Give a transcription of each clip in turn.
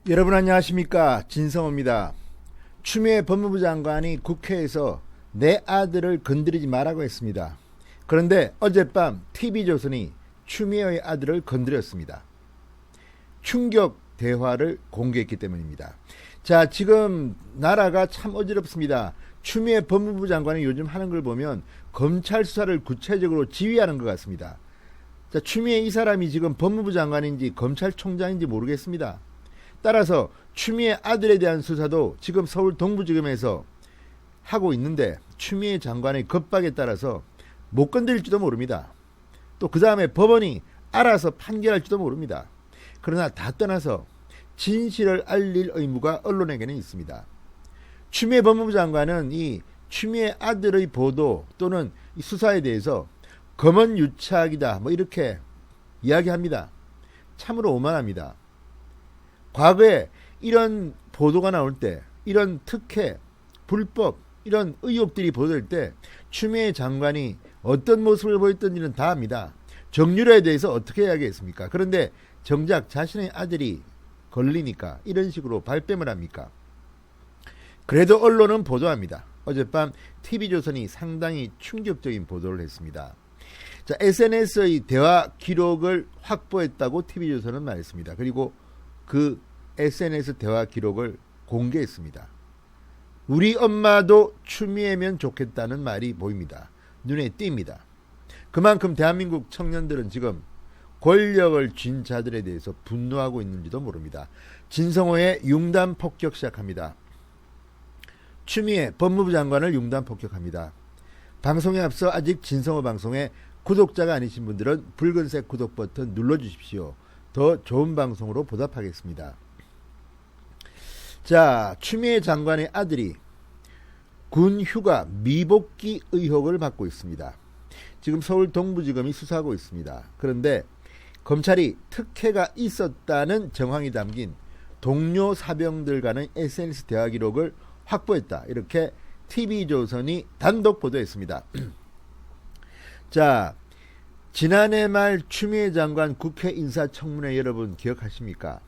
여러분 안녕하십니까, 진성호입니다. 추미애 법무부 장관이 국회에서 내 아들을 건드리지 말라고 했습니다. 그런데 어젯밤 TV조선이 추미애의 아들을 건드렸습니다. 충격 대화를 공개했기 때문입니다. 자, 지금 나라가 참 어지럽습니다. 추미애 법무부 장관이 요즘 하는 걸 보면 검찰 수사를 구체적으로 지휘하는 것 같습니다. 자, 추미애 이 사람이 지금 법무부 장관인지 검찰총장인지 모르겠습니다. 따라서 추미애 아들에 대한 수사도 지금 서울 동부지검에서 하고 있는데 추미애 장관의 겁박에 따라서 못 건드릴지도 모릅니다. 또 그 다음에 법원이 알아서 판결할지도 모릅니다. 그러나 다 떠나서 진실을 알릴 의무가 언론에게는 있습니다. 추미애 법무부 장관은 이 추미애 아들의 보도 또는 이 수사에 대해서 검언유착이다 이렇게 이야기합니다. 참으로 오만합니다. 과거에 이런 보도가 나올 때, 이런 특혜, 불법, 이런 의혹들이 보도될 때 추미애 장관이 어떤 모습을 보였던지는 다 압니다. 정유라에 대해서 어떻게 이야기했습니까? 그런데 정작 자신의 아들이 걸리니까 이런 식으로 발뺌을 합니까? 그래도 언론은 보도합니다. 어젯밤 TV조선이 상당히 충격적인 보도를 했습니다. 자, SNS의 대화 기록을 확보했다고 TV조선은 말했습니다. 그리고 그 SNS 대화 기록을 공개했습니다. 우리 엄마도 추미애면 좋겠다는 말이 보입니다. 눈에 띕니다. 그만큼 대한민국 청년들은 지금 권력을 쥔 자들에 대해서 분노하고 있는지도 모릅니다. 진성호의 융단 폭격 시작합니다. 추미애 법무부 장관을 융단 폭격합니다. 방송에 앞서 아직 진성호 방송에 구독자가 아니신 분들은 붉은색 구독 버튼 눌러주십시오. 더 좋은 방송으로 보답하겠습니다. 자, 추미애 장관의 아들이 군 휴가 미복귀 의혹을 받고 있습니다. 지금 서울 동부지검이 수사하고 있습니다. 그런데 검찰이 특혜가 있었다는 정황이 담긴 동료 사병들과의 SNS 대화 기록을 확보했다. 이렇게 TV조선이 단독 보도했습니다. 자, 지난해 말 추미애 장관 국회 인사청문회 여러분 기억하십니까?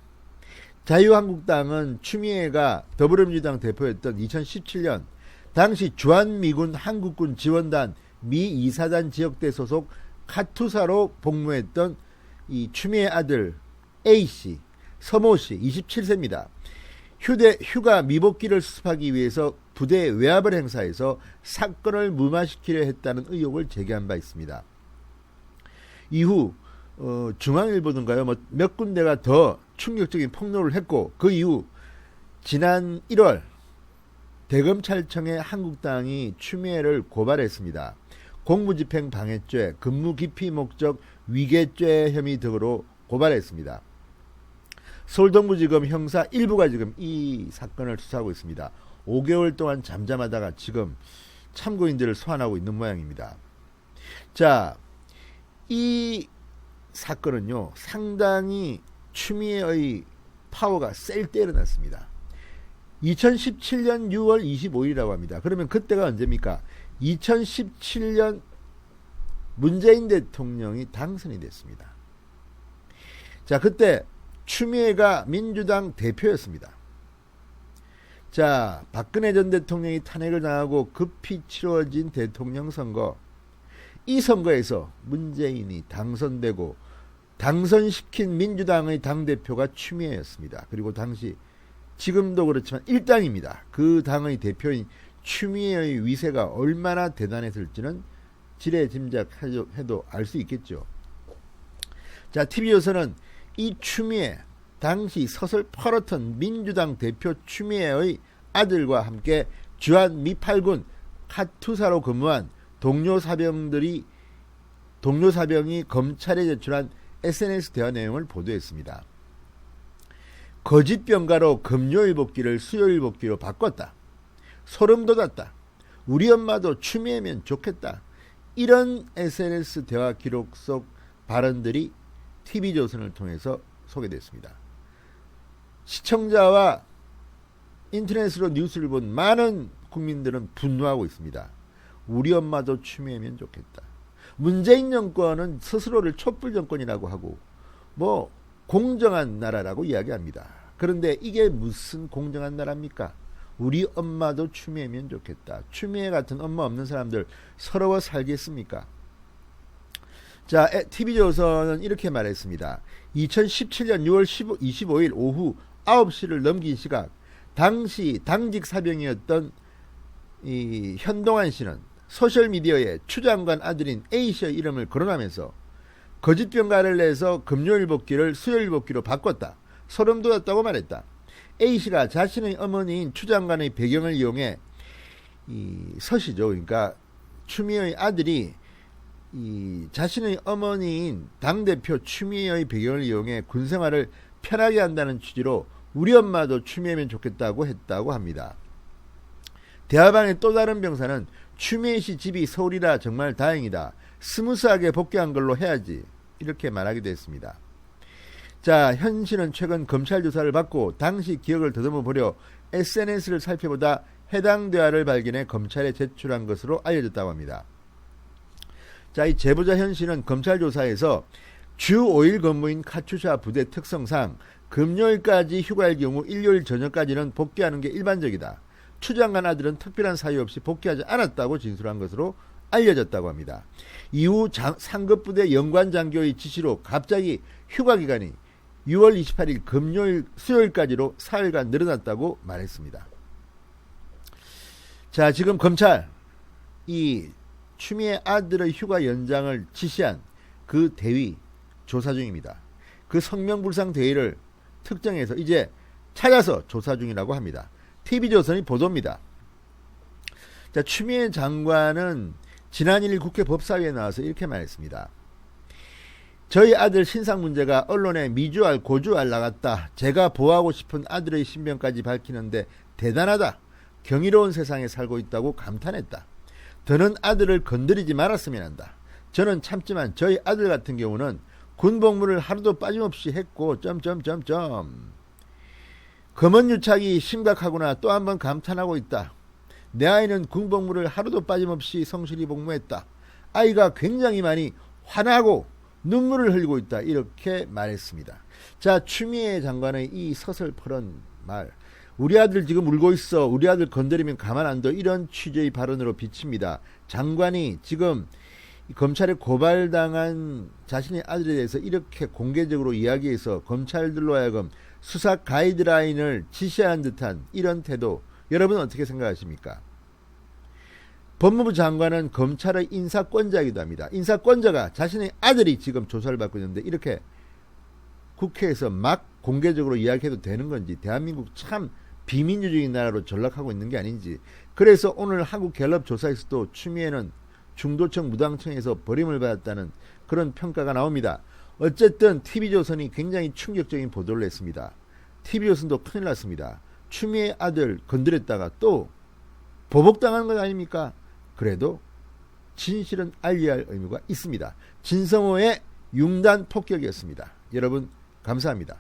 자유한국당은 추미애가 더불어민주당 대표였던 2017년 당시 주한미군 한국군 지원단 미 2사단 지역대 소속 카투사로 복무했던 이 추미애 아들 A씨, 서모씨 27세입니다. 휴가 미복귀를 수습하기 위해서 부대 외압을 행사해서 사건을 무마시키려 했다는 의혹을 제기한 바 있습니다. 이후 중앙일보든가요 몇 군데가 더 충격적인 폭로를 했고 그 이후 지난 1월 대검찰청에 한국당이 추미애를 고발했습니다. 공무집행 방해죄, 근무 기피 목적 위계죄 혐의 등으로 고발했습니다. 서울동부지검 형사 1부가 지금 이 사건을 수사하고 있습니다. 5개월 동안 잠잠하다가 지금 참고인들을 소환하고 있는 모양입니다. 자, 이 사건은요 상당히 추미애의 파워가 셀 때 일어났습니다. 2017년 6월 25일이라고 합니다. 그러면 그때가 언제입니까? 2017년 문재인 대통령이 당선이 됐습니다. 자, 그때 추미애가 민주당 대표였습니다. 자, 박근혜 전 대통령이 탄핵을 당하고 급히 치러진 대통령 선거, 이 선거에서 문재인이 당선되고 당선시킨 민주당의 당대표가 추미애였습니다. 그리고 당시 지금도 그렇지만 일당입니다. 그 당의 대표인 추미애의 위세가 얼마나 대단했을지는 지레짐작해도 알 수 있겠죠. 자, TV조선은 이 추미애, 당시 서슬 펄었던 민주당 대표 추미애의 아들과 함께 주한 미 8군 카투사로 근무한 동료 사병이 검찰에 제출한 SNS 대화 내용을 보도했습니다. 거짓 병가로 금요일 복귀를 수요일 복귀로 바꿨다. 소름 돋았다. 우리 엄마도 추미애면 좋겠다. 이런 SNS 대화 기록 속 발언들이 TV조선을 통해서 소개됐습니다. 시청자와 인터넷으로 뉴스를 본 많은 국민들은 분노하고 있습니다. 우리 엄마도 추미애면 좋겠다. 문재인 정권은 스스로를 촛불 정권이라고 하고 공정한 나라라고 이야기합니다. 그런데 이게 무슨 공정한 나라입니까? 우리 엄마도 추미애면 좋겠다. 추미애 같은 엄마 없는 사람들 서러워 살겠습니까? 자, TV조선은 이렇게 말했습니다. 2017년 6월 25일 오후 9시를 넘긴 시각, 당시 당직 사병이었던 이 현동환 씨는 소셜미디어에 추 장관 아들인 A씨의 이름을 거론하면서 거짓 병가를 내서 금요일 복귀를 수요일 복귀로 바꿨다. 소름 돋았다고 말했다. A씨가 자신의 어머니인 추 장관의 배경을 이용해 이 서씨죠. 그러니까 추미애의 아들이 이 자신의 어머니인 당대표 추미애의 배경을 이용해 군생활을 편하게 한다는 취지로 우리 엄마도 추미애면 좋겠다고 했다고 합니다. 대화방의 또 다른 병사는 추미애 씨 집이 서울이라 정말 다행이다. 스무스하게 복귀한 걸로 해야지. 이렇게 말하기도 했습니다. 자, 현 씨는 최근 검찰 조사를 받고 당시 기억을 더듬어 보려 SNS를 살펴보다 해당 대화를 발견해 검찰에 제출한 것으로 알려졌다고 합니다. 자, 이 제보자 현 씨는 검찰 조사에서 주 5일 근무인 카투샤 부대 특성상 금요일까지 휴가일 경우 일요일 저녁까지는 복귀하는 게 일반적이다. 추 장관 아들은 특별한 사유 없이 복귀하지 않았다고 진술한 것으로 알려졌다고 합니다. 이후 상급부대 연관장교의 지시로 갑자기 휴가 기간이 6월 28일 금요일 수요일까지로 4일간 늘어났다고 말했습니다. 자, 지금 검찰 이 추미애 아들의 휴가 연장을 지시한 그 대위 조사 중입니다. 그 성명불상 대위를 특정해서 이제 찾아서 조사 중이라고 합니다. TV조선이 보도입니다. 자, 추미애 장관은 지난 1일 국회 법사위에 나와서 이렇게 말했습니다. 저희 아들 신상 문제가 언론에 미주알 고주알 나갔다. 제가 보호하고 싶은 아들의 신병까지 밝히는데 대단하다. 경이로운 세상에 살고 있다고 감탄했다. 더는 아들을 건드리지 말았으면 한다. 저는 참지만 저희 아들 같은 경우는 군복무를 하루도 빠짐없이 했고 검언유착이 심각하구나 또 한 번 감탄하고 있다. 내 아이는 군복무를 하루도 빠짐없이 성실히 복무했다. 아이가 굉장히 많이 화나고 눈물을 흘리고 있다. 이렇게 말했습니다. 자, 추미애 장관의 이 서슬퍼런 말, 우리 아들 지금 울고 있어. 우리 아들 건드리면 가만 안 둬. 이런 취지의 발언으로 비칩니다. 장관이 지금 검찰에 고발당한 자신의 아들에 대해서 이렇게 공개적으로 이야기해서 검찰들로 하여금 수사 가이드라인을 지시한 듯한 이런 태도, 여러분 어떻게 생각하십니까? 법무부 장관은 검찰의 인사권자이기도 합니다. 인사권자가 자신의 아들이 지금 조사를 받고 있는데 이렇게 국회에서 막 공개적으로 이야기해도 되는 건지, 대한민국 참 비민주적인 나라로 전락하고 있는 게 아닌지. 그래서 오늘 한국갤럽조사에서도 추미애는 중도층 무당층에서 버림을 받았다는 그런 평가가 나옵니다. 어쨌든 TV조선이 굉장히 충격적인 보도를 했습니다. TV조선도 큰일 났습니다. 추미애 아들 건드렸다가 또 보복당한 것 아닙니까? 그래도 진실은 알려야 할 의무가 있습니다. 진성호의 융단 폭격이었습니다. 여러분 감사합니다.